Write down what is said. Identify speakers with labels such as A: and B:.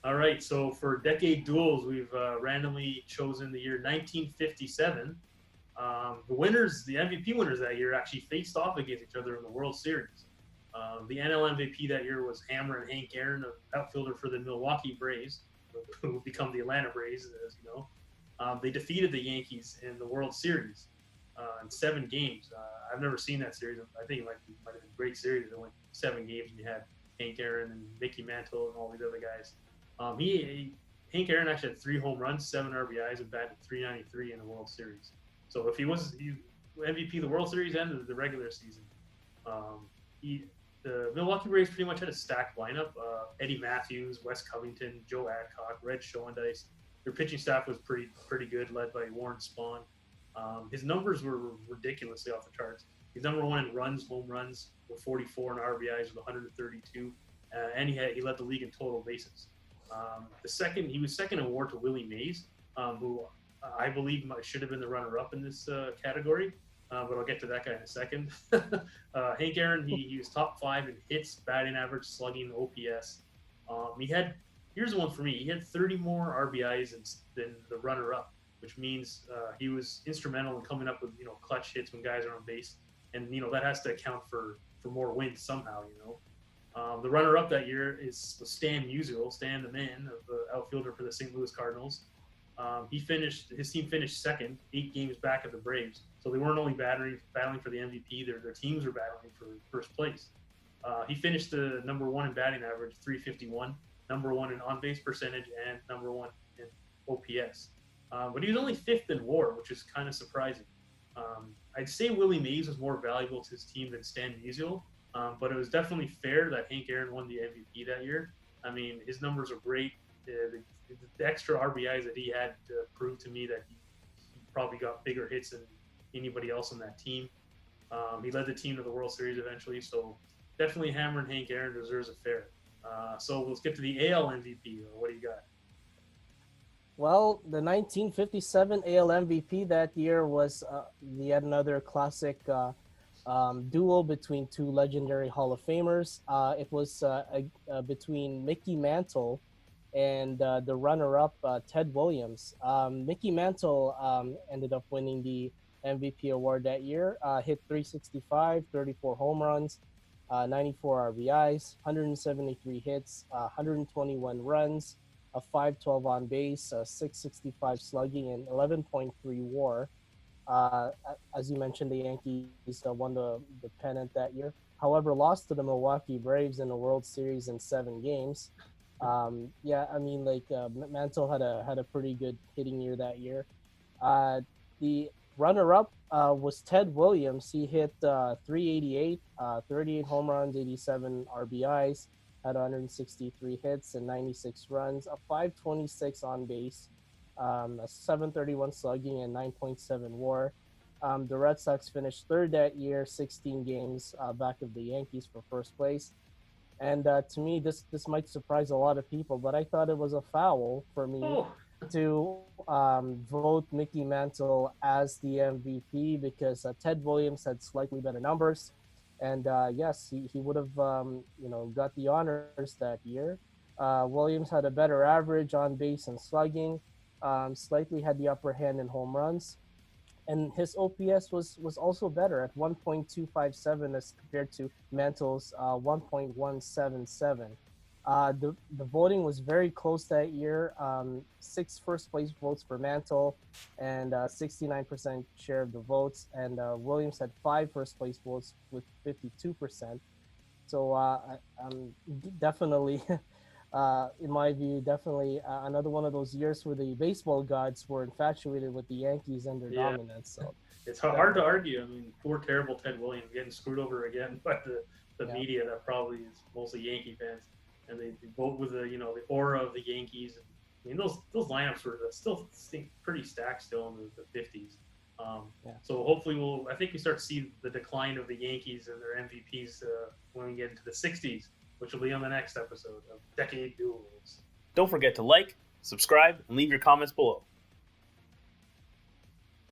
A: All right, so for decade duels, we've randomly chosen the year 1957. The winners, the MVP winners that year, actually faced off against each other in the World Series. The NL MVP that year was Hammer and Hank Aaron, an outfielder for the Milwaukee Braves, who would become the Atlanta Braves, as you know. They defeated the Yankees in the World Series in 7 games. I've never seen that series. I think might have been a great series. It went 7 games, and you had Hank Aaron and Mickey Mantle and all these other guys. Hank Aaron actually had 3 home runs, 7 RBIs, and batted 393 in the World Series. So if he MVP of the World Series and the regular season, the Milwaukee Braves pretty much had a stacked lineup. Eddie Matthews, Wes Covington, Joe Adcock, Red Schoendice. Their pitching staff was pretty good, led by Warren Spahn. His numbers were ridiculously off the charts. He's number one in runs, home runs, with 44, and RBIs with 132, and he led the league in total bases. He was second in WAR to Willie Mays, who I believe should have been the runner-up in this category, but I'll get to that guy in a second. Hank Aaron, he was top 5 in hits, batting average, slugging, OPS. Here's one for me. He had 30 more RBIs than the runner-up, which means he was instrumental in coming up with clutch hits when guys are on base, and that has to account for more wins somehow. The runner-up that year was Stan Musial, Stan the Man, the outfielder for the St. Louis Cardinals. His team finished second, 8 games back of the Braves. So they weren't only battling for the MVP; their teams were battling for first place. He finished the number 1 in batting average, 351, number 1 in on-base percentage, and number 1 in OPS. But he was only 5th in WAR, which is kind of surprising. I'd say Willie Mays was more valuable to his team than Stan Musial, but it was definitely fair that Hank Aaron won the MVP that year. I mean, his numbers are great. The extra RBIs that he had proved to me that he probably got bigger hits than anybody else on that team. He led the team to the World Series eventually, so definitely Hammer and Hank Aaron deserves a fair. So let's get to the AL MVP. What do you got?
B: Well, the 1957 AL MVP that year was yet another classic duel between 2 legendary Hall of Famers. It was between Mickey Mantle and the runner-up Ted Williams. Mickey Mantle ended up winning the MVP award that year. Hit 365, 34 home runs, 94 RBIs, 173 hits, 121 runs, a 512 on base, 665 slugging, and 11.3 WAR. As you mentioned, the Yankees won the pennant that year. However, lost to the Milwaukee Braves in the World Series in 7 games. Mantle had a pretty good hitting year that year. The runner-up was Ted Williams. He hit 388, 38 home runs, 87 RBIs, had 163 hits and 96 runs, a 526 on base, a 731 slugging, and 9.7 WAR. The Red Sox finished third that year, 16 games back of the Yankees for first place. And to me, this might surprise a lot of people, but I thought it was a foul for me to vote Mickey Mantle as the MVP because Ted Williams had slightly better numbers. And yes, he would have got the honors that year. Williams had a better average on base and slugging, slightly had the upper hand in home runs. And his OPS was also better at 1.257 as compared to Mantle's 1.177. The voting was very close that year. 6 first place votes for Mantle and 69% share of the votes. And Williams had 5 first place votes with 52%. So I'm definitely, in my view, another one of those years where the baseball gods were infatuated with the Yankees and their dominance. So
A: it's hard to argue. I mean, poor, terrible Ted Williams getting screwed over again by the media that probably is mostly Yankee fans. And they vote with the aura of the Yankees. I mean, those lineups were still pretty stacked still in the 50s. So hopefully I think we start to see the decline of the Yankees and their MVPs when we get into the 60s, which will be on the next episode of Decade Duels.
C: Don't forget to like, subscribe, and leave your comments below.